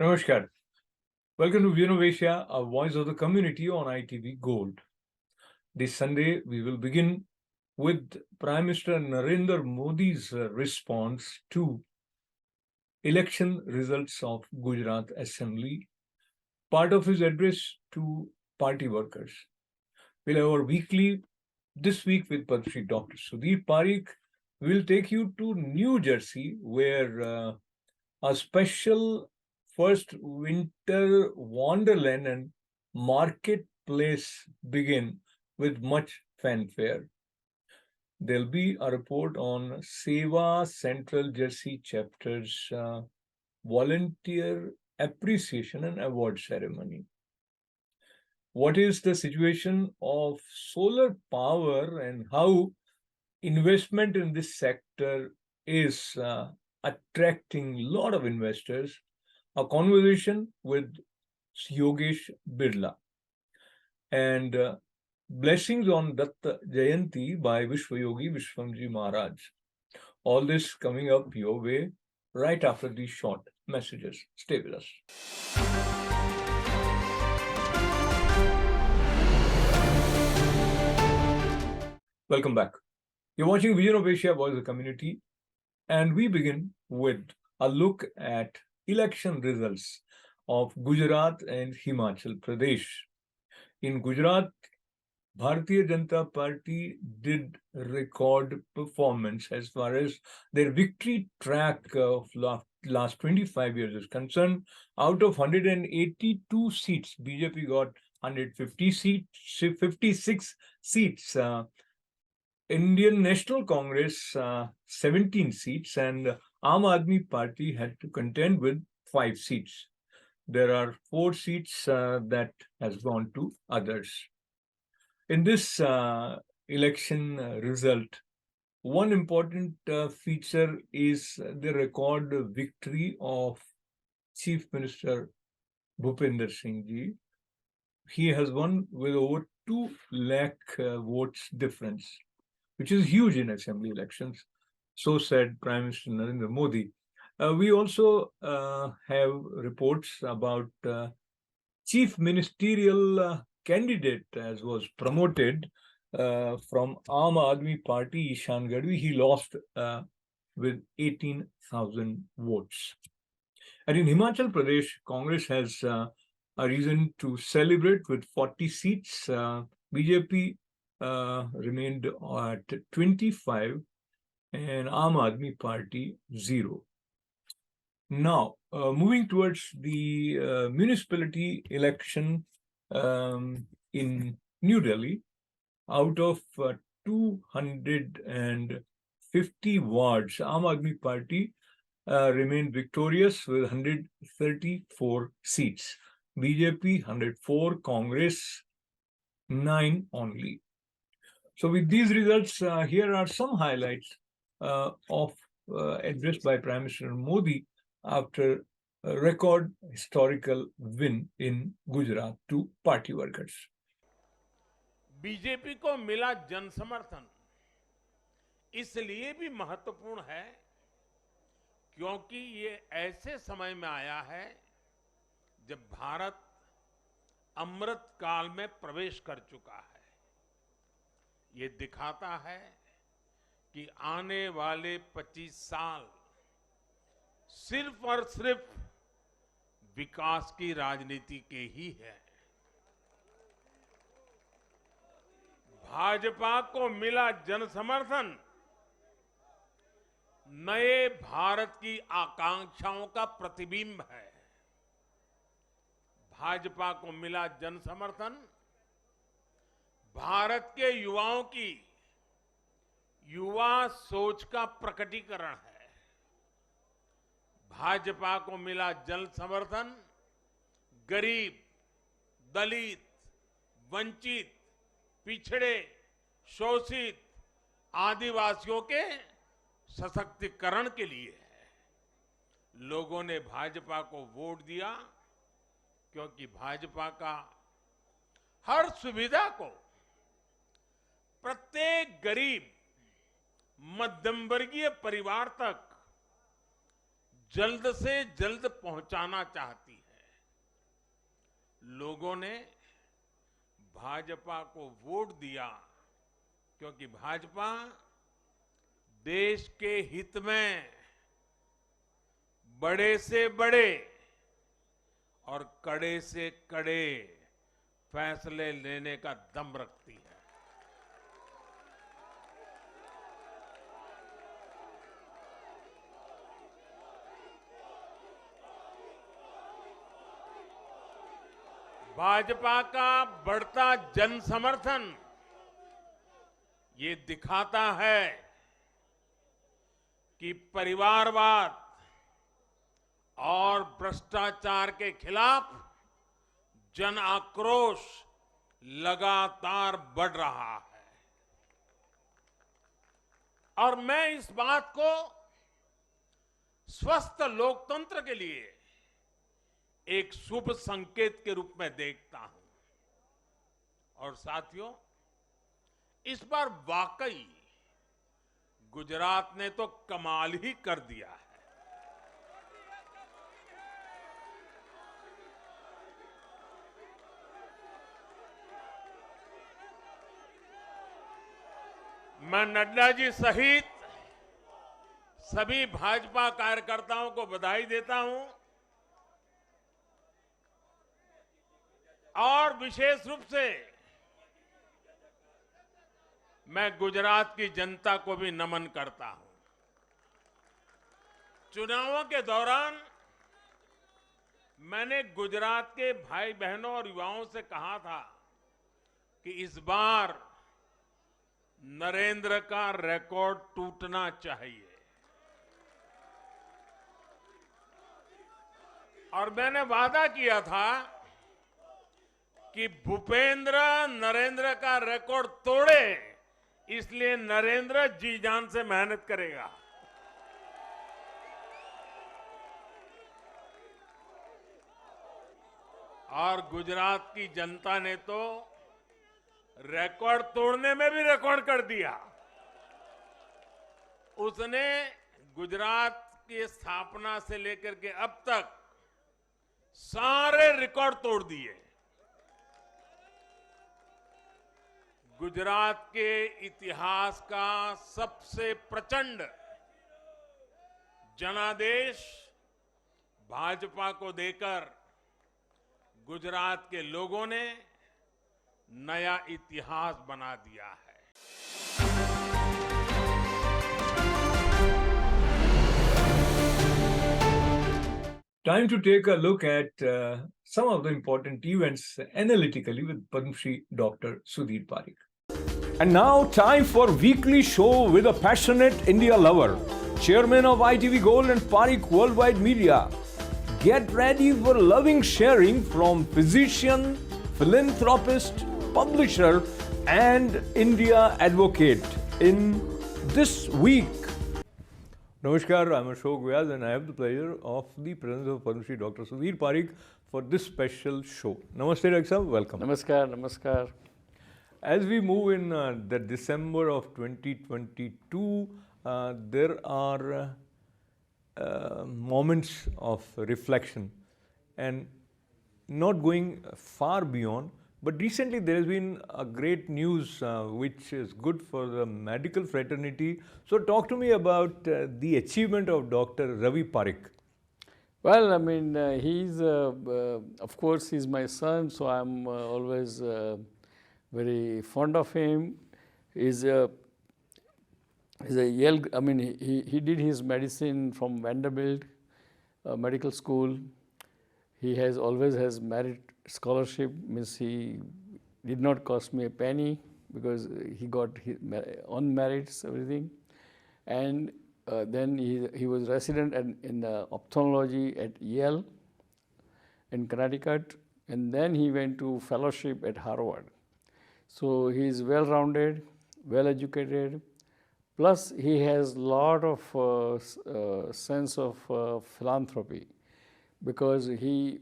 Namaskar. Welcome to Innovatia, a voice of the community on ITV Gold. This Sunday, we will begin with Prime Minister Narendra Modi's response to election results of Gujarat Assembly, part of his address to party workers. We'll have our weekly this week with Padri Dr. Sudhir Parikh. Will take you to New Jersey, where a special first winter wonderland and marketplace begin with much fanfare. There'll be a report on Seva Central Jersey chapter's volunteer appreciation and award ceremony. What is the situation of solar power and how investment in this sector is attracting a lot of investors? A conversation with Yogesh Birla. And blessings on Datta Jayanti by Vishwayogi Vishwamji Maharaj. All this coming up your way right after these short messages. Stay with us. Welcome back. You're watching Vision of Asia, Voice of the Community, and we begin with a look at election results of Gujarat and Himachal Pradesh. In Gujarat, Bharatiya Janata Party did record performance as far as their victory track of last 25 years is concerned. Out of 182 seats, BJP got 56 seats. Indian National Congress 17 seats, and Aam Aadmi Party had to contend with 5 seats. There are 4 seats that has gone to others. In this election result, one important feature is the record victory of Chief Minister Bhupinder Singh Ji. He has won with over 2 lakh votes difference, which is huge in assembly elections. So said Prime Minister Narendra Modi. We also have reports about chief ministerial candidate as was promoted from Aam Aadmi Party, Ishan Gadhvi. He lost with 18,000 votes. And in Himachal Pradesh, Congress has a reason to celebrate with 40 seats. BJP remained at 25 and Aam Aadmi Party 0. Now, moving towards the municipality election in New Delhi, out of 250 wards, Aam Aadmi Party remained victorious with 134 seats. BJP 104, Congress 9 only. So with these results, here are some highlights of address by Prime Minister Modi after a record historical win in Gujarat to party workers. BJP को मिला जन समर्थन इसलिए भी महत्वपूर्ण है क्योंकि ये ऐसे समय में आया है जब भारत अमृत काल में प्रवेश कर चुका है। ये दिखाता है कि आने वाले 25 साल सिर्फ और सिर्फ विकास की राजनीति के ही है। भाजपा को मिला जन समर्थन नए भारत की आकांक्षाओं का प्रतिबिंब है। भाजपा को मिला जन समर्थन भारत के युवाओं की युवा सोच का प्रकटीकरण है। भाजपा को मिला जन समर्थन गरीब, दलित, वंचित, पिछड़े, शोषित, आदिवासियों के सशक्तिकरण के लिए है। लोगों ने भाजपा को वोट दिया क्योंकि भाजपा का हर सुविधा को प्रत्येक गरीब, मध्यम वर्गीय परिवार तक जल्द से जल्द पहुंचाना चाहती है। लोगों ने भाजपा को वोट दिया क्योंकि भाजपा देश के हित में बड़े से बड़े और कड़े से कड़े फैसले लेने का दम रखती है। भाजपा का बढ़ता जन समर्थन ये दिखाता है कि परिवारवाद और भ्रष्टाचार के खिलाफ जन आक्रोश लगातार बढ़ रहा है। और मैं इस बात को स्वस्थ लोकतंत्र के लिए एक शुभ संकेत के रूप में देखता हूं। और साथियों, इस बार वाकई गुजरात ने तो कमाल ही कर दिया है। मैं नड्डा जी सहित सभी भाजपा कार्यकर्ताओं को बधाई देता हूं और विशेष रूप से मैं गुजरात की जनता को भी नमन करता हूं। चुनावों के दौरान मैंने गुजरात के भाई बहनों और युवाओं से कहा था कि इस बार नरेंद्र का रिकॉर्ड टूटना चाहिए। और मैंने वादा किया था कि भूपेंद्र नरेंद्र का रिकॉर्ड तोड़े, इसलिए नरेंद्र जी जान से मेहनत करेगा। और गुजरात की जनता ने तो रिकॉर्ड तोड़ने में भी रिकॉर्ड कर दिया। उसने गुजरात की स्थापना से लेकर के अब तक सारे रिकॉर्ड तोड़ दिए। गुजरात के इतिहास का सबसे प्रचंड जनादेश भाजपा को देकर गुजरात के लोगों ने नया इतिहास बना दिया है। Time to take a look at some of the important events analytically with Padma Shri Dr. Sudhir Parikh. And now, time for weekly show with a passionate India lover, chairman of ITV Gold and Parikh Worldwide Media. Get ready for loving sharing from physician, philanthropist, publisher, and India advocate in this week. Namaskar, I'm Ashok Vyas and I have the pleasure of the presence of Padma Shri Dr. Sudhir Parikh for this special show. Namaste, Dr. Sahab, welcome. Namaskar, namaskar. As we move in the December of 2022, there are moments of reflection and not going far beyond, but recently there has been a great news which is good for the medical fraternity. So talk to me about the achievement of Dr. Ravi Parikh. Well, I mean, he's, of course, he's my son, so I'm always very fond of him. He's a Yale, I mean, he did his medicine from Vanderbilt Medical School. He has always has merit scholarship, means he did not cost me a penny because he got his, on merits, everything. And then he was resident in ophthalmology at Yale in Connecticut, and then he went to fellowship at Harvard. So he is well-rounded, well-educated, plus he has a lot of sense of philanthropy, because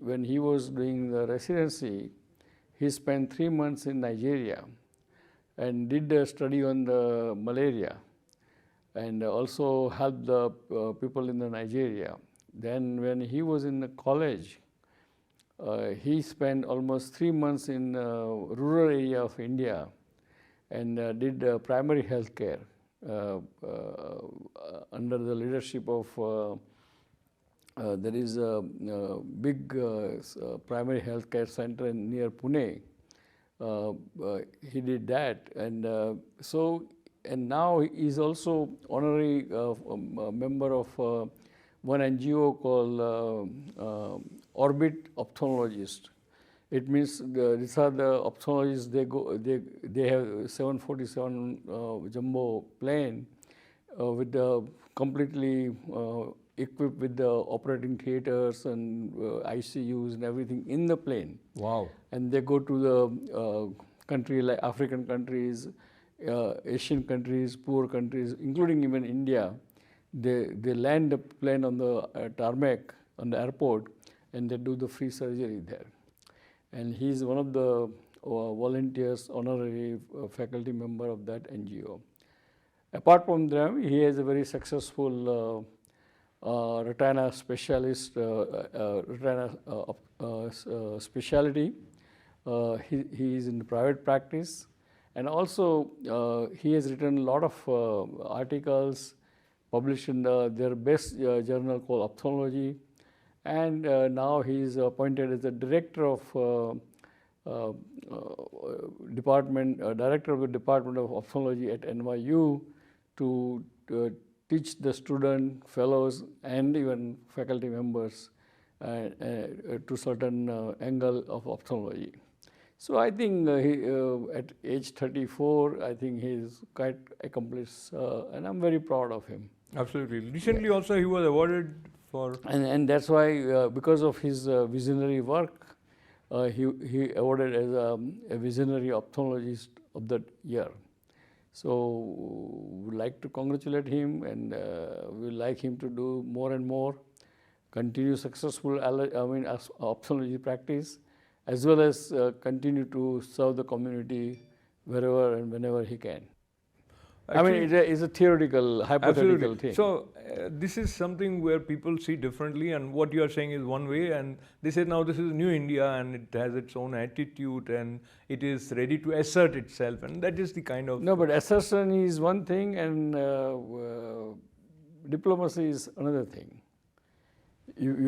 when he was doing the residency, he spent 3 months in Nigeria and did a study on the malaria, and also helped the people in the Nigeria Then when he was in the college, he spent almost 3 months in rural area of India and did primary health care under the leadership of there is a big primary health care center near Pune. He did that, and and now he is also honorary member of one NGO called Orbit Ophthalmologist. It means these are the ophthalmologists. They have 747 jumbo plane with the completely equipped with the operating theaters and ICUs and everything in the plane. Wow. And they go to the country like African countries, Asian countries, poor countries, including even India. They land the plane on the tarmac on the airport, and they do the free surgery there. And he is one of the volunteers, honorary faculty member of that NGO. Apart from them, he is a very successful retina specialist, retina specialty. He is in private practice, and also he has written a lot of articles published in their best journal called Ophthalmology, and now he is appointed as the director of director of the Department of Ophthalmology at NYU to teach the student, fellows, and even faculty members to certain angle of ophthalmology. So I think at age 34, I think he is quite accomplished, and I'm very proud of him. Absolutely. Recently also he was awarded for... And that's why, because of his visionary work, he awarded as a visionary ophthalmologist of the year. So we'd like to congratulate him, and we'd like him to do more and more, continue successful ophthalmology practice, as well as continue to serve the community wherever and whenever he can. Actually, It's a theoretical, hypothetical absolutely. thing. So this is something where people see differently, and what you are saying is one way, and they say now this is new India and it has its own attitude and it is ready to assert itself, and that is the kind of... No, but assertion is one thing, and diplomacy is another thing. If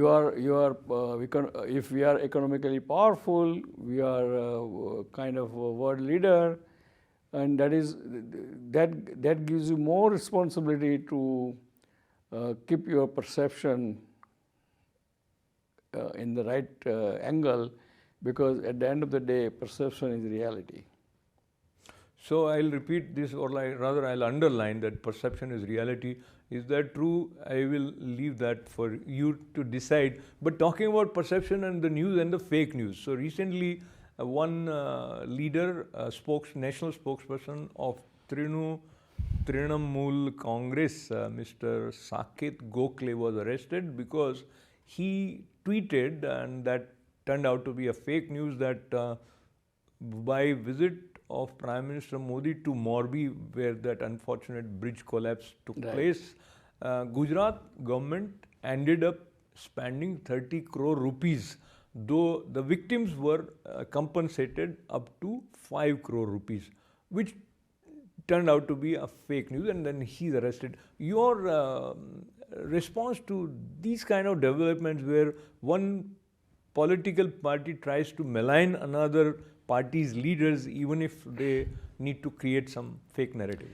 we are economically powerful, we are kind of a world leader, and that gives you more responsibility to keep your perception in the right angle, because at the end of the day, perception is reality. So I'll repeat this, or rather I'll underline that perception is reality. Is that true? I will leave that for you to decide. But talking about perception and the news and the fake news. So recently one leader, national spokesperson of Trinamool Congress, Mr. Saket Gokhale, was arrested because he tweeted, and that turned out to be a fake news, that by visit of Prime Minister Modi to Morbi, where that unfortunate bridge collapse took place, Gujarat government ended up spending 30 crore rupees, though the victims were compensated up to 5 crore rupees, which turned out to be a fake news, and then he's arrested. Your response to these kind of developments where one political party tries to malign another party's leaders even if they need to create some fake narrative?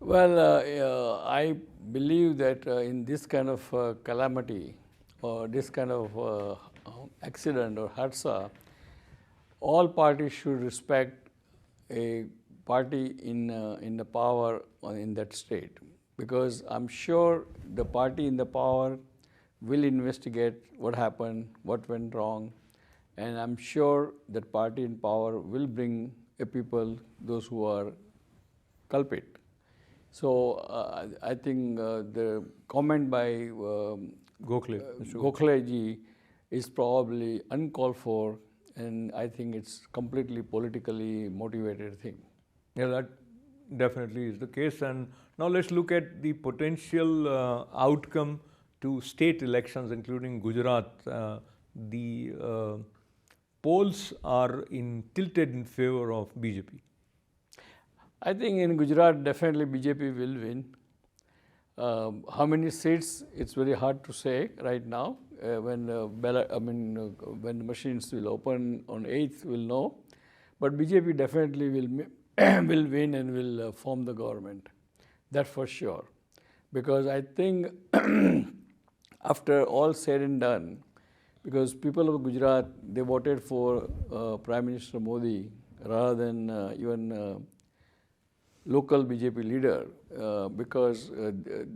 Well, I believe that in this kind of calamity or this kind of accident or hadsa, all parties should respect a party in the power in that state, because I'm sure the party in the power will investigate what happened, what went wrong, and I'm sure that party in power will bring a people, those who are culprit. So I think the comment by Gokhale ji is probably uncalled for, and I think it's completely politically motivated thing. Yeah, that definitely is the case. And now let's look at the potential outcome to state elections, including Gujarat, the polls are tilted in favor of BJP? I think in Gujarat, definitely BJP will win. How many seats? It's very hard to say right now. When when the machines will open on 8th, we'll know. But BJP definitely will will win and will form the government. That's for sure. Because I think after all said and done, because people of Gujarat, they voted for Prime Minister Modi rather than even local BJP leader, because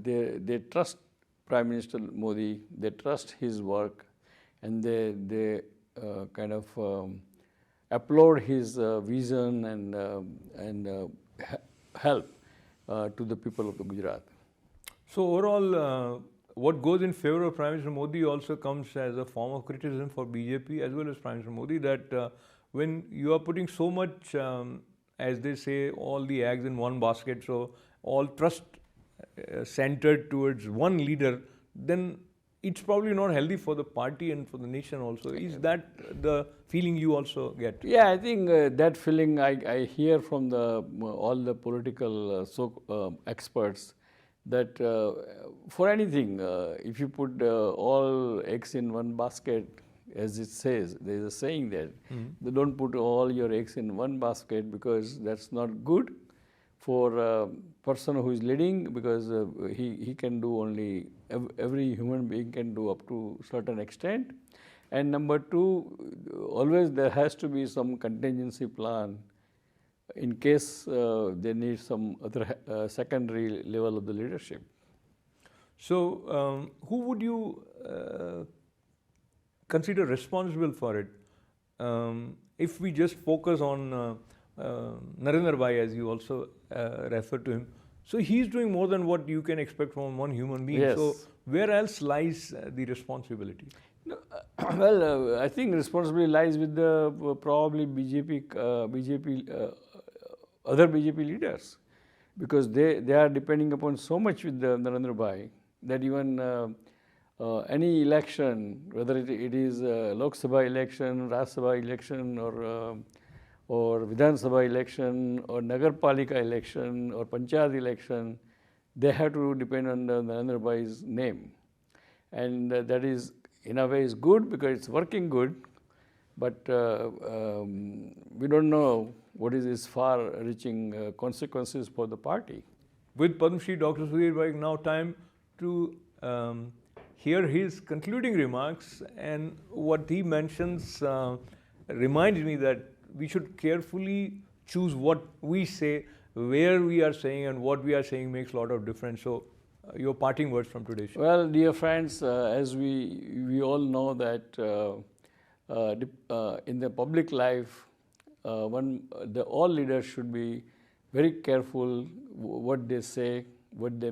they trust Prime Minister Modi, they trust his work, and they kind of applaud his vision and help to the people of the Gujarat. So overall, what goes in favor of Prime Minister Modi also comes as a form of criticism for BJP as well as Prime Minister Modi, that when you are putting so much, as they say, all the eggs in one basket, so all trust centered towards one leader, then it's probably not healthy for the party and for the nation also. Is that the feeling you also get? Yeah, I think that feeling I hear from all the political experts, that for anything, if you put all eggs in one basket, as it says, there is a saying that they don't put all your eggs in one basket, because that's not good for a person who is leading, because he can do only, every human being can do up to certain extent. And number two, always there has to be some contingency plan in case they need some other secondary level of the leadership. So who would you consider responsible for it? If we just focus on Narendra Bhai, as you also refer to him, so he's doing more than what you can expect from one human being. Yes. So where else lies the responsibility? No, well, I think responsibility lies with the probably other BJP leaders, because they are depending upon so much with the Narendra Bhai that even any election, whether it is Lok Sabha election, Raj Sabha election, or Vidhan Sabha election, or Nagar Palika election, or Panchayat election, they have to depend on the Narendra Bhai's name. And that is, in a way, is good because it's working good, but we don't know what is its far-reaching consequences for the party. With Padma Shri Dr. Sudhir Bhai, now time to hear his concluding remarks, and what he mentions reminds me that we should carefully choose what we say, where we are saying, and what we are saying makes a lot of difference. So your parting words from today's show. Well, dear friends, as we all know that in the public life, all leaders should be very careful what they say, what they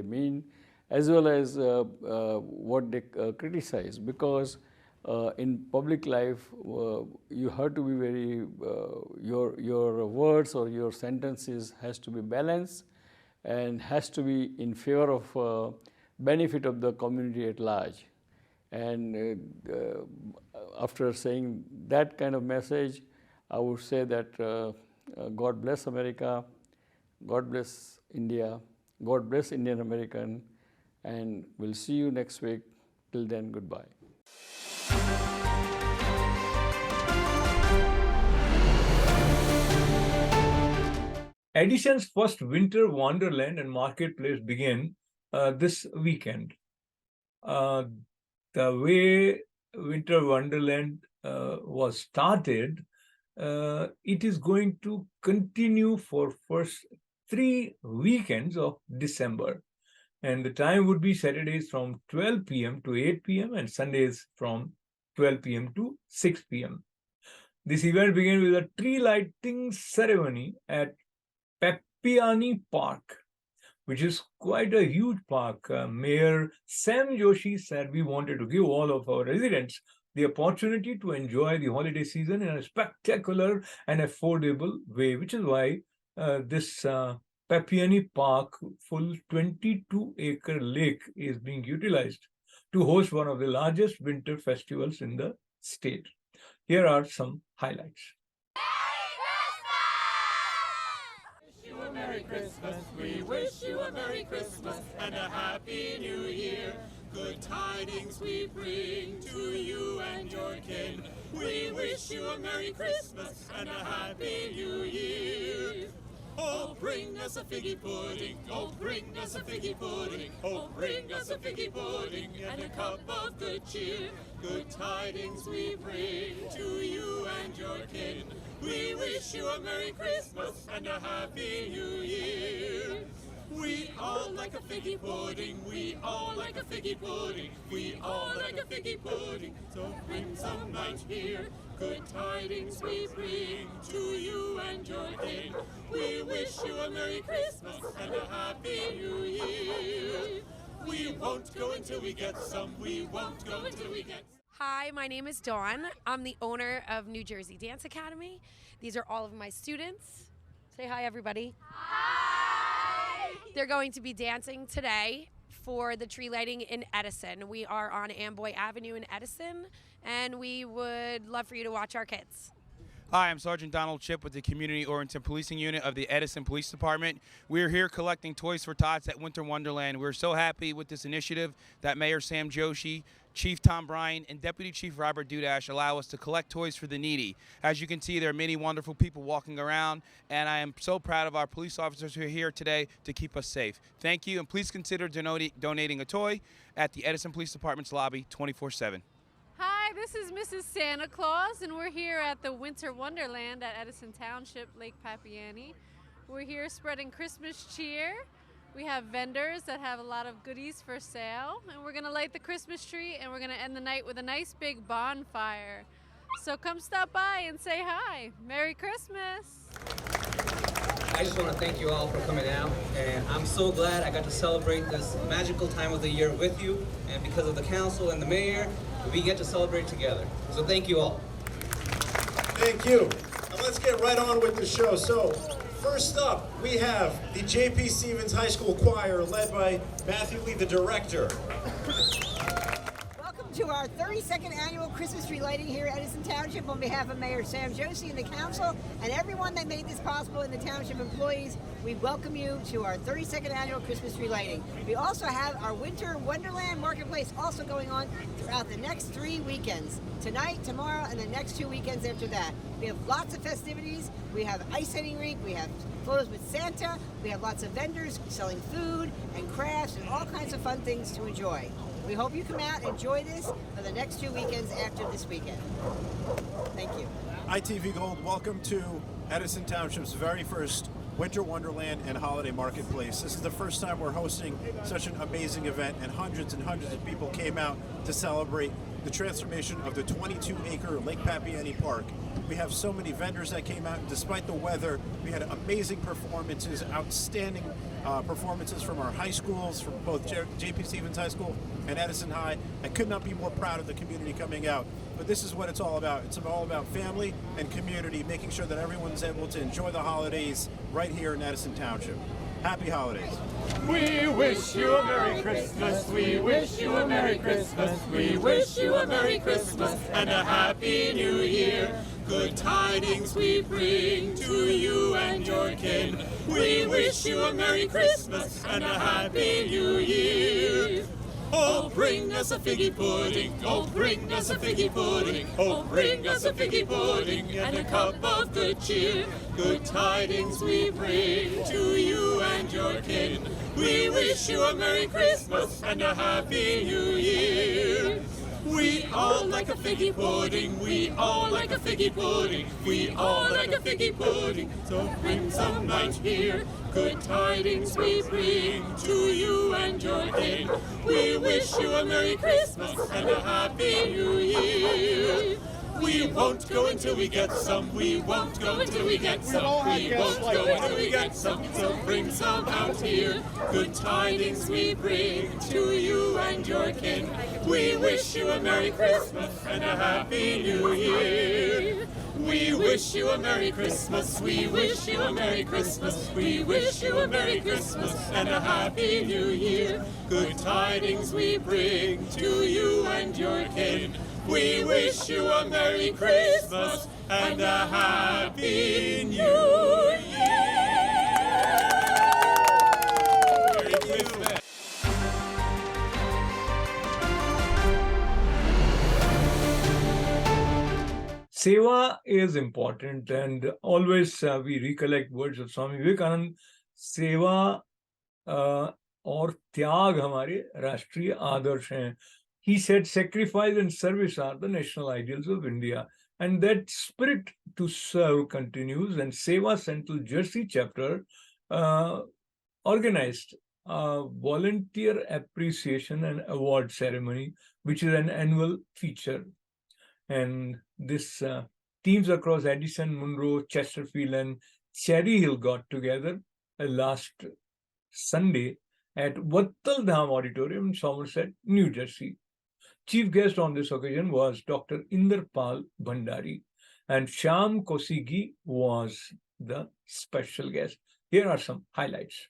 mean, as well as what they criticize. Because in public life, you have to be very your words or your sentences has to be balanced and has to be in favor of benefit of the community at large. And after saying that kind of message, I would say that God bless America, God bless India, God bless Indian American, and we'll see you next week. Till then, goodbye. Edition's first Winter Wonderland and Marketplace begin this weekend. The way Winter Wonderland was started, it is going to continue for first 3 weekends of December. And the time would be Saturdays from 12 p.m. to 8 p.m. and Sundays from 12 p.m. to 6 p.m. This event began with a tree lighting ceremony at Peppiani Park, which is quite a huge park. Mayor Sam Joshi said we wanted to give all of our residents the opportunity to enjoy the holiday season in a spectacular and affordable way, which is why this Papiani Park, full 22-acre lake is being utilized to host one of the largest winter festivals in the state. Here are some highlights. Merry Christmas, we wish you a Merry Christmas and a Happy New Year. Good tidings we bring to you and your kin. We wish you a Merry Christmas and a Happy New Year. Oh, bring us a figgy pudding, oh, bring us a figgy pudding, oh, bring us a figgy pudding and a cup of good cheer. Good tidings we bring to you and your kin. We wish you a Merry Christmas and a Happy New Year. We all like a figgy pudding, we all like a figgy pudding, we all like a figgy pudding, so bring some right here. Good tidings we bring to you and your kin. We wish you a Merry Christmas and a Happy New Year. We won't go until we get some, we won't go until we get some. Hi, my name is Dawn. I'm the owner of New Jersey Dance Academy. These are all of my students. Say hi, everybody. Hi! They're going to be dancing today for the tree lighting in Edison. We are on Amboy Avenue in Edison, and we would love for you to watch our kids. Hi, I'm Sergeant Donald Chip with the Community-Oriented Policing Unit of the Edison Police Department. We're here collecting toys for tots at Winter Wonderland. We're so happy with this initiative that Mayor Sam Joshi, Chief Tom Bryan, and Deputy Chief Robert Dudash allow us to collect toys for the needy. As you can see, there are many wonderful people walking around, and I am so proud of our police officers who are here today to keep us safe. Thank you, and please consider donating a toy at the Edison Police Department's lobby 24/7. Hi, this is Mrs. Santa Claus, and we're here at the Winter Wonderland at Edison Township, Lake Papiani. We're here spreading Christmas cheer. We have vendors that have a lot of goodies for sale, and we're gonna light the Christmas tree, and we're gonna end the night with a nice big bonfire. So come stop by and say hi. Merry Christmas. I just want to thank you all for coming out, and I'm so glad I got to celebrate this magical time of the year with you, and because of the council and the mayor, we get to celebrate together. So thank you all. Thank you. And let's get right on with the show. So first up, we have the J.P. Stevens High School Choir led by Matthew Lee, the director. Welcome to our 32nd annual Christmas tree lighting here at Edison Township on behalf of Mayor Sam Joshi and the council and everyone that made this possible in the township employees. We welcome you to our 32nd annual Christmas tree lighting. We also have our Winter Wonderland Marketplace also going on throughout the next 3 weekends. Tonight, tomorrow, and the next 2 weekends after that. We have lots of festivities. We have ice skating rink. We have photos with Santa. We have lots of vendors selling food and crafts and all kinds of fun things to enjoy. We hope you come out and enjoy this for the next 2 weekends after this weekend. Thank you. ITV Gold, welcome to Edison Township's very first Winter Wonderland and Holiday Marketplace. This is the first time we're hosting such an amazing event, and hundreds of people came out to celebrate the transformation of the 22-acre Lake Papiani Park. We have so many vendors that came out, and despite the weather, we had amazing performances, outstanding performances from our high schools, from both J.P. Stevens High School and Edison High. I could not be more proud of the community coming out. But this is what it's all about. It's all about family and community, making sure that everyone's able to enjoy the holidays right here in Edison Township. Happy holidays. We wish you a Merry Christmas, we wish you a Merry Christmas, we wish you a Merry Christmas and a Happy New Year. Good tidings we bring to you and your kin. We wish you a Merry Christmas and a Happy New Year. Oh, bring us a figgy pudding, oh, bring us a figgy pudding, oh, bring us a figgy pudding and a cup of good cheer. Good tidings we bring to you and your kin. We wish you a Merry Christmas and a Happy New Year. We all like a figgy pudding, we all like a figgy pudding, we all like a figgy pudding, so bring some right here. Good tidings we bring to you and your kin. We wish you a Merry Christmas and a Happy New Year. We won't go until we get some, we won't go until we get some, we won't go until we get some, so bring some out here. Good tidings we bring to you and your kin. We wish you a Merry Christmas and a Happy New Year. We wish you a Merry Christmas. We wish you a Merry Christmas. We wish you a Merry Christmas and a Happy New Year. Good tidings we bring to you and your kin. We wish you a Merry Christmas and a Happy New Year. Merry Christmas. Seva is important, and always we recollect words of Swami Vivekananda. सेवा और त्याग हमारे राष्ट्रीय आदर्श हैं. He said sacrifice and service are the national ideals of India, and that spirit to serve continues. And Seva Central Jersey chapter organized a volunteer appreciation and award ceremony, which is an annual feature. And this teams across Addison, Monroe, Chesterfield, and Cherry Hill got together last Sunday at Vattal Dham Auditorium in Somerset, New Jersey. Chief guest on this occasion was Dr. Inderpal Bhandari, and Shyam Kosigi was the special guest. Here are some highlights.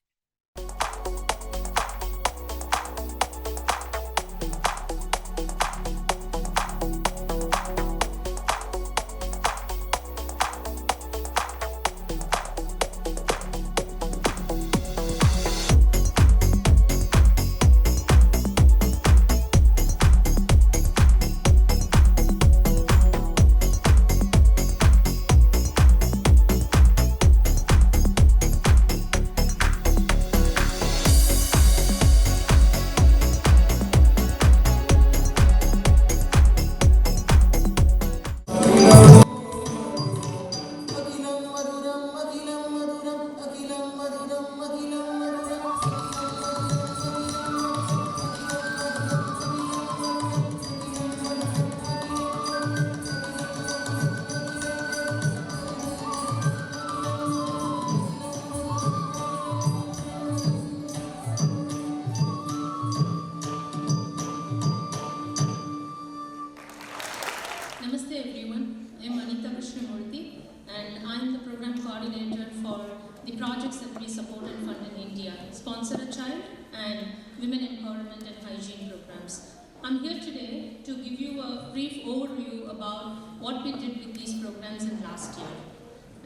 Namaste everyone, I am Anita Krishnamurthy and I am the program coordinator for the projects that we support and fund in India, Sponsor a Child and Women Empowerment and Hygiene programs. I'm here today to give you a brief overview about what we did with these programs in last year.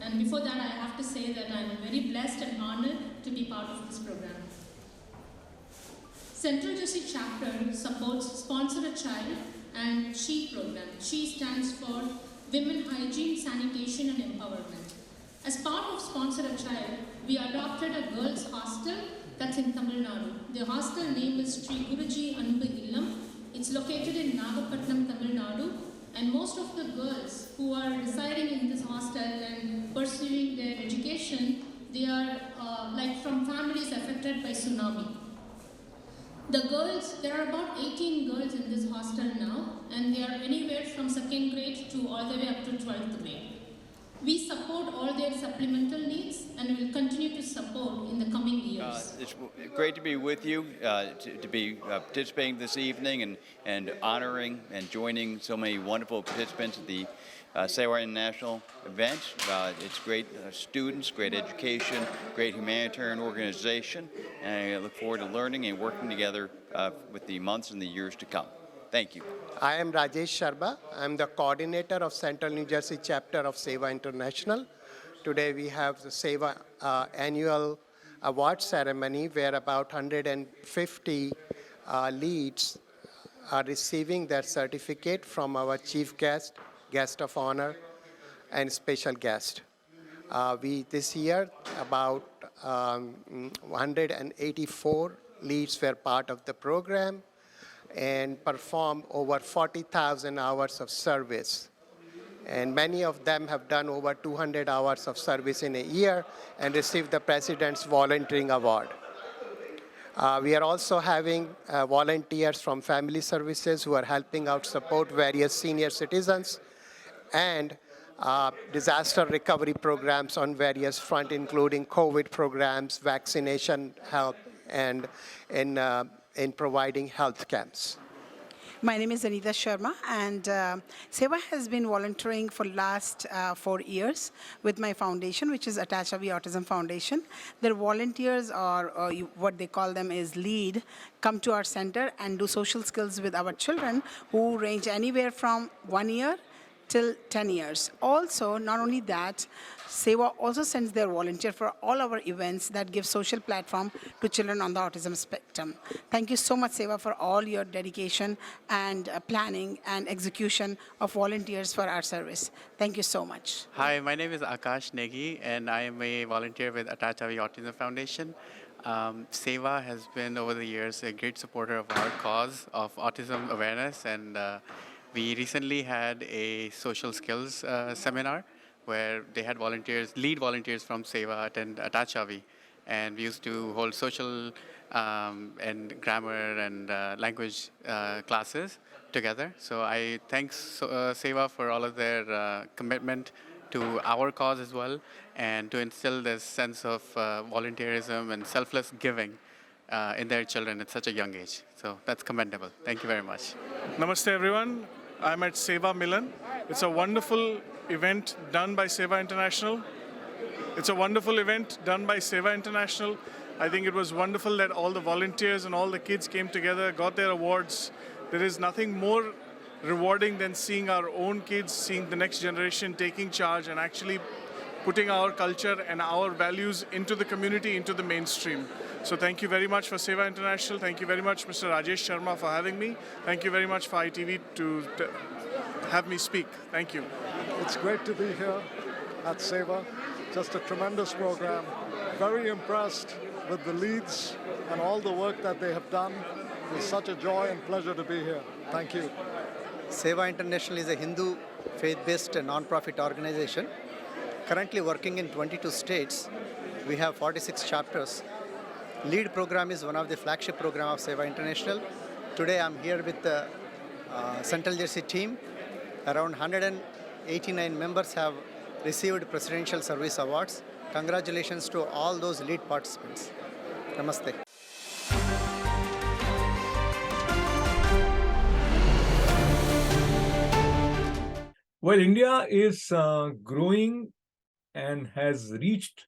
And before that, I have to say that I'm very blessed and honored to be part of this program. Central Jersey chapter supports Sponsor a Child and SHE program. SHE stands for Women Hygiene, Sanitation and Empowerment. As part of Sponsor a Child, we adopted a girls' hostel that's in Tamil Nadu. The hostel name is Sri Guruji Anbu Illam. It's located in Nagapattinam, Tamil Nadu, and most of the girls who are residing in this hostel and pursuing their education, they are like from families affected by tsunami. The girls, there are about 18 girls in this hostel now, and they are anywhere from 2nd grade to all the way up to 12th grade. We support all their supplemental needs and will continue to support in the coming years. It's great to be with you, to be participating this evening and honoring and joining so many wonderful participants at the Seva International event. It's great students, great education, great humanitarian organization, and I look forward to learning and working together with the months and the years to come. Thank you. I am Rajesh Sharma. I am the coordinator of Central New Jersey chapter of Seva International. Today we have the Seva annual award ceremony where about 150 leads are receiving their certificate from our chief guest, guest of honor, and special guest. This year, about 184 leads were part of the program and performed over 40,000 hours of service. And many of them have done over 200 hours of service in a year and received the President's Volunteering Award. We are also having volunteers from family services who are helping out support various senior citizens and disaster recovery programs on various fronts, including COVID programs, vaccination help, and in providing health camps. My name is Anita Sharma, and Seva has been volunteering for last 4 years with my foundation, which is Atachavi Autism Foundation. Their volunteers, or what they call them is lead, come to our center and do social skills with our children who range anywhere from 1 year till 10 years. Also, not only that, Seva also sends their volunteer for all our events that give social platform to children on the autism spectrum. Thank you so much, Seva, for all your dedication and planning and execution of volunteers for our service. Thank you so much. Hi, my name is Akash Negi, and I am a volunteer with Atachavi Autism Foundation. Seva has been, over the years, a great supporter of our cause of autism awareness, and we recently had a social skills seminar where they had lead volunteers from Seva attend Atachavi, and we used to hold social and grammar and language classes together. So I thank Seva for all of their commitment to our cause as well, and to instill this sense of volunteerism and selfless giving in their children at such a young age. So that's commendable. Thank you very much. Namaste everyone. I'm at Seva Milan. It's a wonderful event done by Seva International. It's a wonderful event done by Seva International. I think it was wonderful that all the volunteers and all the kids came together, got their awards. There is nothing more rewarding than seeing our own kids, seeing the next generation taking charge and actually putting our culture and our values into the community, into the mainstream. So thank you very much for Seva International. Thank you very much, Mr. Rajesh Sharma, for having me. Thank you very much for ITV to have me speak. Thank you. It's great to be here at Seva. Just a tremendous program. Very impressed with the leads and all the work that they have done. It's such a joy and pleasure to be here. Thank you. Seva International is a Hindu faith-based non-profit organization currently working in 22 states. We have 46 chapters. Lead program is one of the flagship program of Seva International. Today I'm here with the Central Jersey team. Around 189 members have received Presidential Service Awards. Congratulations to all those lead participants. Namaste. Well, India is growing and has reached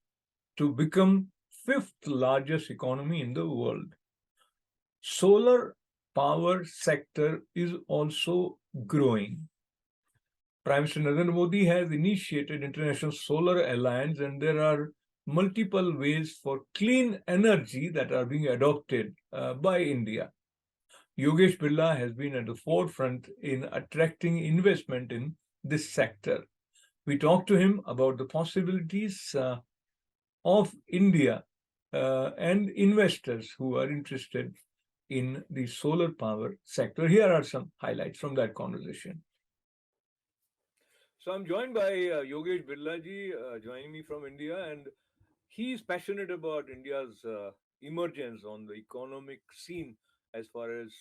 to become fifth largest economy in the world. Solar power sector is also growing. Prime Minister Narendra Modi has initiated International Solar Alliance, and there are multiple ways for clean energy that are being adopted by India. Yogesh Birla has been at the forefront in attracting investment in this sector. We talked to him about the possibilities of India and investors who are interested in the solar power sector. Here are some highlights from that conversation. So I'm joined by Yogesh Birla ji, joining me from India, and he's passionate about India's emergence on the economic scene as far as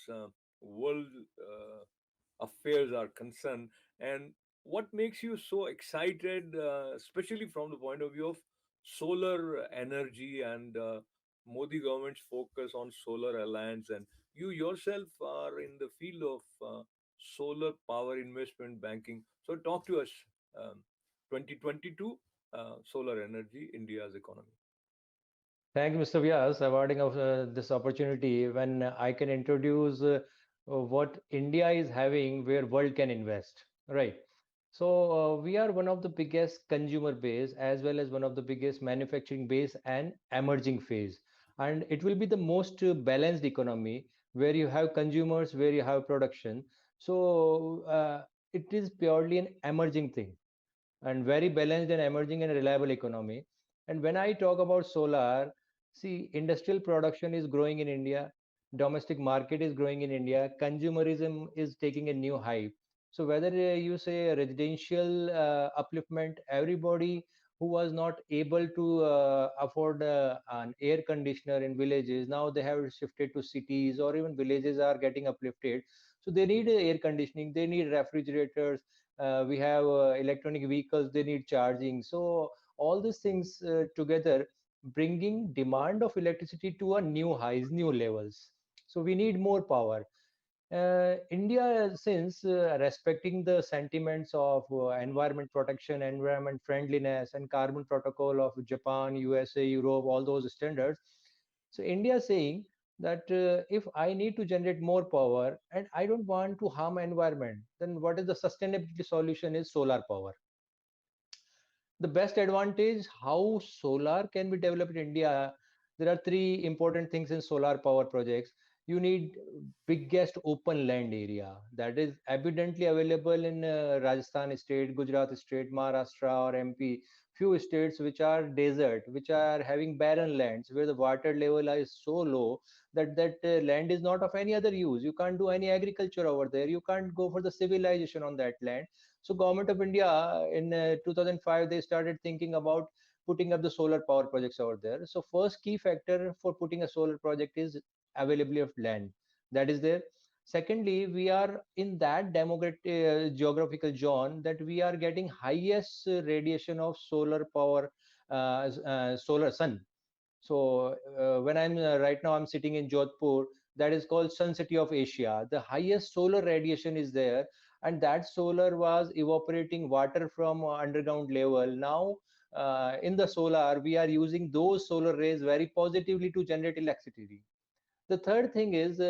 world affairs are concerned. And what makes you so excited, especially from the point of view of solar energy and Modi government's focus on solar alliance, and you yourself are in the field of solar power investment banking. So talk to us, 2022 solar energy, India's economy. Thank you, Mr. Vyas, awarding of this opportunity when I can introduce what India is having where world can invest, right? So we are one of the biggest consumer base as well as one of the biggest manufacturing base and emerging phase. And it will be the most balanced economy where you have consumers, where you have production. So it is purely an emerging thing and very balanced and emerging and reliable economy. And when I talk about solar, see, industrial production is growing in India, domestic market is growing in India, consumerism is taking a new hype. So whether you say residential upliftment, everybody who was not able to afford an air conditioner in villages, now they have shifted to cities, or even villages are getting uplifted. So they need air conditioning, they need refrigerators, we have electronic vehicles, they need charging. So all these things together bringing demand of electricity to a new highs, new levels. So we need more power. India, since respecting the sentiments of environment protection, environment friendliness, and carbon protocol of Japan, USA, Europe, all those standards. So India is saying that if I need to generate more power and I don't want to harm environment, then what is the sustainability solution is solar power. The best advantage how solar can be developed in India. There are three important things in solar power projects. You need biggest open land area that is abundantly available in Rajasthan state, Gujarat state, Maharashtra or MP. Few states which are desert, which are having barren lands where the water level is so low that land is not of any other use. You can't do any agriculture over there. You can't go for the civilization on that land. So government of India in 2005 they started thinking about putting up the solar power projects over there. So first key factor for putting a solar project is availability of land that is there. Secondly, we are in that geographical zone that we are getting highest radiation of solar power, solar sun. So when I'm right now, I'm sitting in Jodhpur. That is called Sun City of Asia. The highest solar radiation is there, and that solar was evaporating water from underground level. Now, in the solar, we are using those solar rays very positively to generate electricity. The third thing is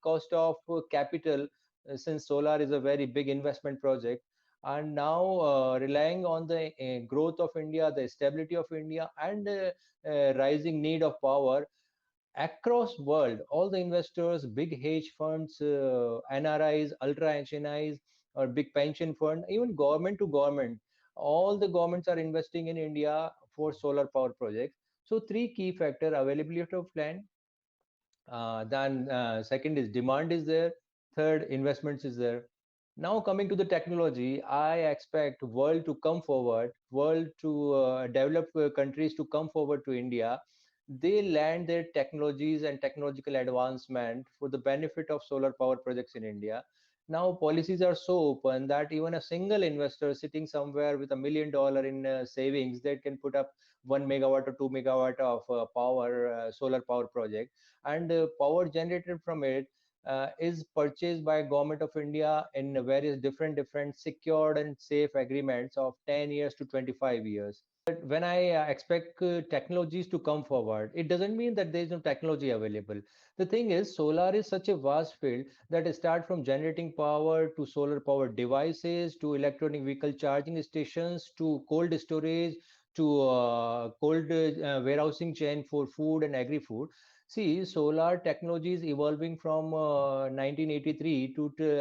cost of capital, since solar is a very big investment project, and now relying on the growth of India, the stability of India, and rising need of power across world, all the investors, big hedge funds, NRIs, ultra HNIs, or big pension fund, even government to government, all the governments are investing in India for solar power projects. So three key factor: availability of land, then second is demand is there, third investments is there. Now coming to the technology, I expect world to come forward, world to develop countries to come forward to India. They land their technologies and technological advancement for the benefit of solar power projects in India. Now policies are so open that even a single investor sitting somewhere with $1 million in savings, that can put up 1 megawatt or 2 megawatt of power solar power project, and power generated from it is purchased by government of India in various different secured and safe agreements of 10 years to 25 years. But when I expect technologies to come forward, it doesn't mean that there is no technology available. The thing is, solar is such a vast field that start from generating power to solar power devices to electronic vehicle charging stations to cold storage to cold warehousing chain for food and agri-food. See, solar technology is evolving from 1983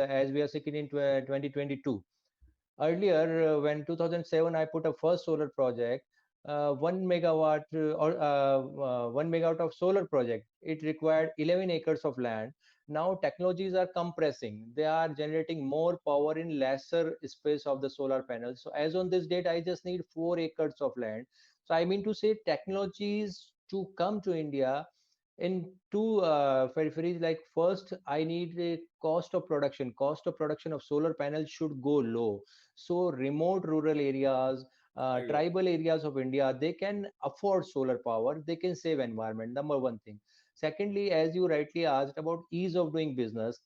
as we are sitting in 2022. Earlier, when 2007, I put a first solar project, 1 megawatt 1 megawatt of solar project. It required 11 acres of land. Now technologies are compressing. They are generating more power in lesser space of the solar panels. So as on this date, I just need 4 acres of land. So I mean to say technologies to come to India in two peripheries. Like first, I need a cost of production of solar panels should go low, so remote rural areas, tribal areas of India, they can afford solar power, they can save environment, number one thing. Secondly, as you rightly asked about ease of doing business,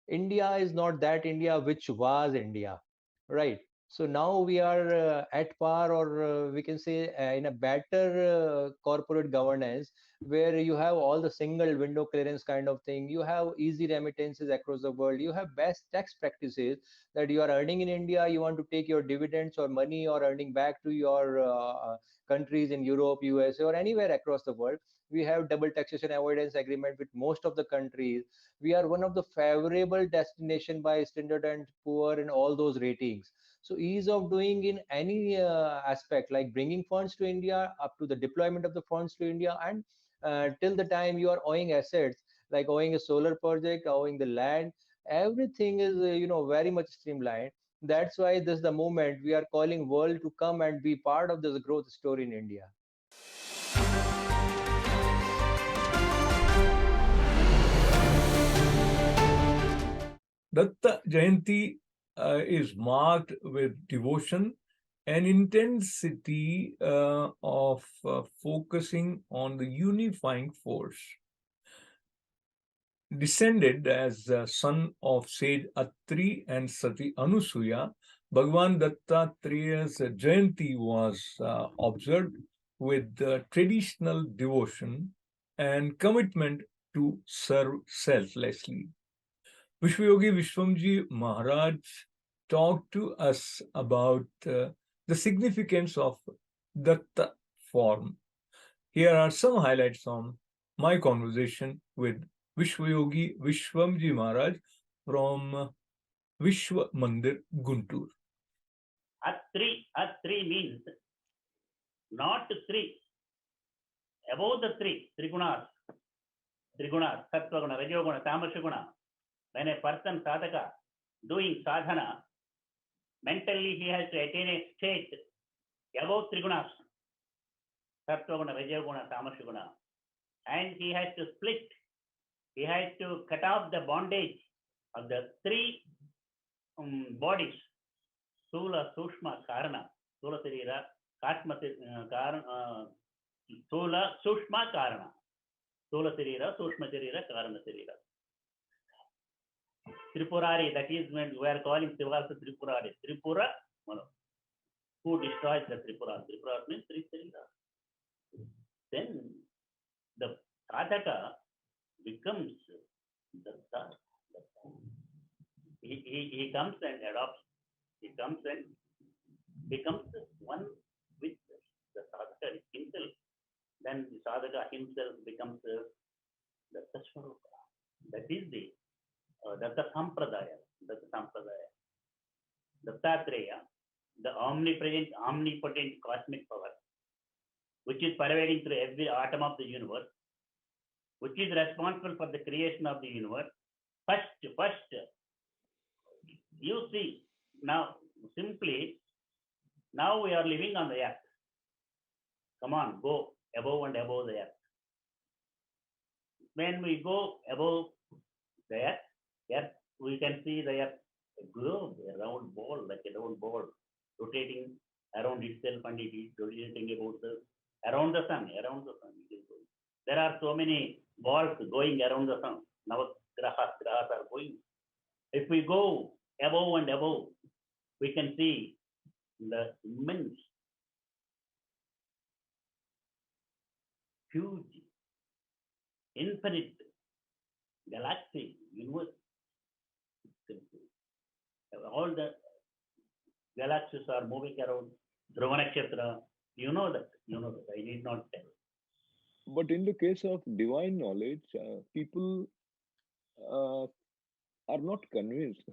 India is not that India which was India, right? So now we are at par, or we can say in a better corporate governance, where you have all the single window clearance kind of thing. You have easy remittances across the world. You have best tax practices, that you are earning in India, you want to take your dividends or money or earning back to your countries in Europe, USA, or anywhere across the world. We have double taxation avoidance agreement with most of the countries. We are one of the favorable destination by Standard and Poor in all those ratings. So ease of doing in any aspect, like bringing funds to India, up to the deployment of the funds to India, and till the time you are owing assets, like owing a solar project, owing the land, everything is very much streamlined. That's why this is the moment we are calling world to come and be part of this growth story in India. Datta Jayanti is marked with devotion and intensity of focusing on the unifying force. Descended as a son of sage Atri and Sati Anusuya, Bhagwan Dattatriya's Jayanti was observed with traditional devotion and commitment to serve selflessly. Vishwayogi Vishwamji Maharaj talked to us about the significance of Datta form. Here are some highlights from my conversation with Vishwayogi Vishwamji Maharaj from Vishwa Mandir, Guntur. At three means not three, above the three gunas, sattva guna, rajoguna, tamasya guna. When a person sadhaka doing sadhana, mentally he has to attain a state above three gunas, sattva guna, rajoguna, tamasya guna, and he has to split. He has to cut off the bondage of the three bodies: Sthula, Sushma, Karana. Sthula Sarira, Sthula, Sushma, Karana. Sthula Sarira, Sushma Sarira, Karana Sarira. Tripurari, that is when we are calling Sivasa Tripurari. Tripura, who destroys the Tripura? Tripura means three Sarira. Then the sadhaka becomes Datta. He comes and adopts. He comes and becomes one with the sadhaka himself. Then the sadhaka himself becomes the Swarupa. That is the Datta Sampradaya. Datta Sampradaya. Dattatreya, the omnipotent cosmic power, which is pervading through every atom of the universe, which is responsible for the creation of the universe. First, you see, now simply, now we are living on the earth. Come on, go above and above the earth. When we go above the earth, we can see the earth, a globe, a round ball, like a round ball, rotating around itself, and it is rotating around the sun. There are so many balls going around the sun. Grahas are going. If we go above and above, we can see the immense, huge, infinite galaxy, universe. All the galaxies are moving around Dhruva Nakshatra. You know that. I need not tell. But in the case of divine knowledge, people are not convinced.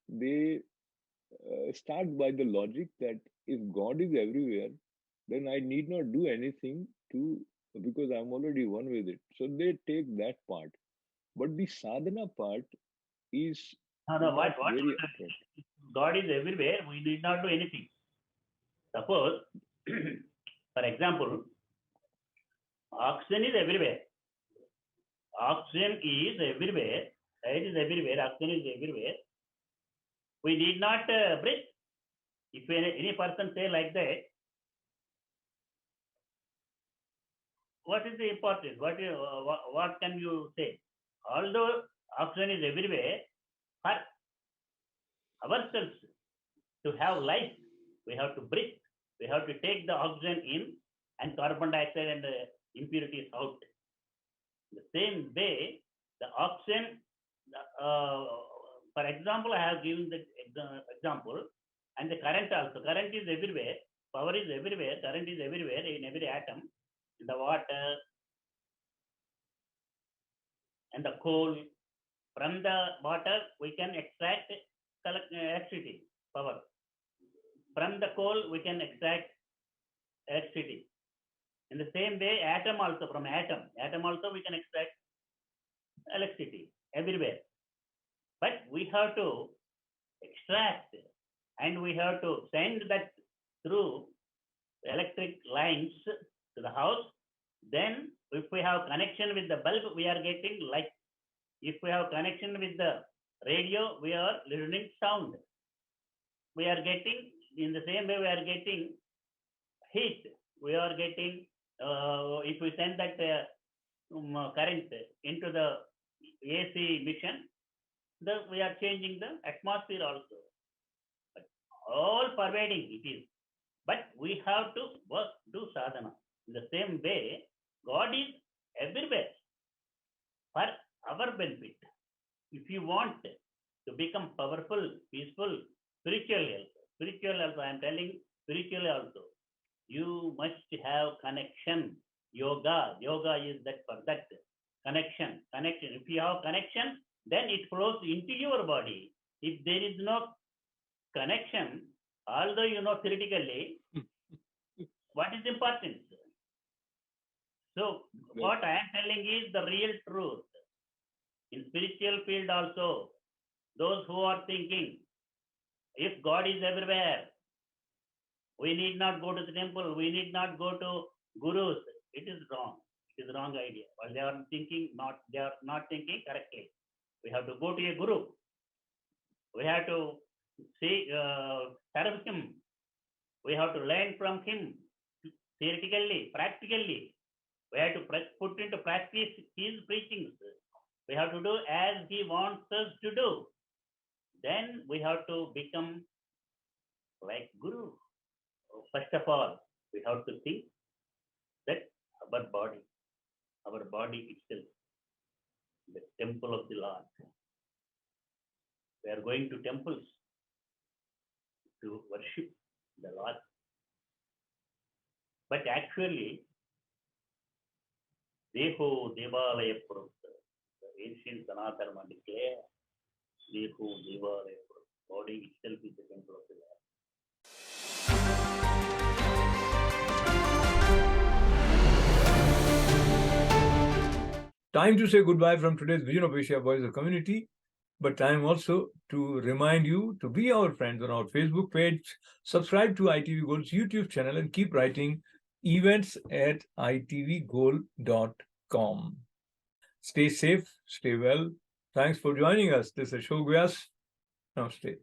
They start by the logic that if God is everywhere, then I need not do anything because I'm already one with it. So they take that part. But the sadhana part is What very God is everywhere, we need not do anything. Suppose, for example, oxygen is everywhere. Oxygen is everywhere. It is everywhere. Oxygen is everywhere. We need not breathe. If any person say like that, what is the importance? What can you say? Although oxygen is everywhere, for ourselves to have life, we have to breathe. We have to take the oxygen in and carbon dioxide and impurities out. The same way, the oxygen, for example, I have given the example, and the current also. Current is everywhere, power is everywhere, current is everywhere in every atom, in the water and the coal. From the water, we can extract electricity, power. From the coal, we can extract electricity. In the same way, atom also, from atom also we can extract electricity everywhere. But we have to extract and we have to send that through electric lines to the house. Then if we have connection with the bulb, we are getting light. If we have connection with the radio, we are listening sound. We are getting, in the same way, we are getting heat. We are getting, if we send that current into the AC mission, we are changing the atmosphere also. But all pervading it is. But we have to work, do sadhana. In the same way, God is everywhere for our benefit. If you want to become powerful, peaceful, spiritual also, I am telling spiritually also, you must have connection. Yoga is that for that connection. If you have connection, then it flows into your body. If there is no connection, although you know theoretically, what is important? So what I am telling is the real truth. In spiritual field also, those who are thinking, if God is everywhere, we need not go to the temple, we need not go to gurus. It is wrong. It is wrong idea. While they are not thinking correctly. We have to go to a guru. We have to see, serve him. We have to learn from him theoretically, practically. We have to put into practice his preachings. We have to do as he wants us to do. Then we have to become like Guru. First of all, we have to think that our body itself, the temple of the Lord. We are going to temples to worship the Lord. But actually, Deho Devalaya Purusha, the ancient Sanatana declare, Deho Devalaya Purusha, body itself is the temple of the Lord. Time to say goodbye from today's Vision of Asia Voice of Community, but time also to remind you to be our friends on our Facebook page, subscribe to ITV Gold's YouTube channel, and keep writing events@itvgold.com. Stay safe, stay well. Thanks for joining us. This is Ashok Vyas. Namaste.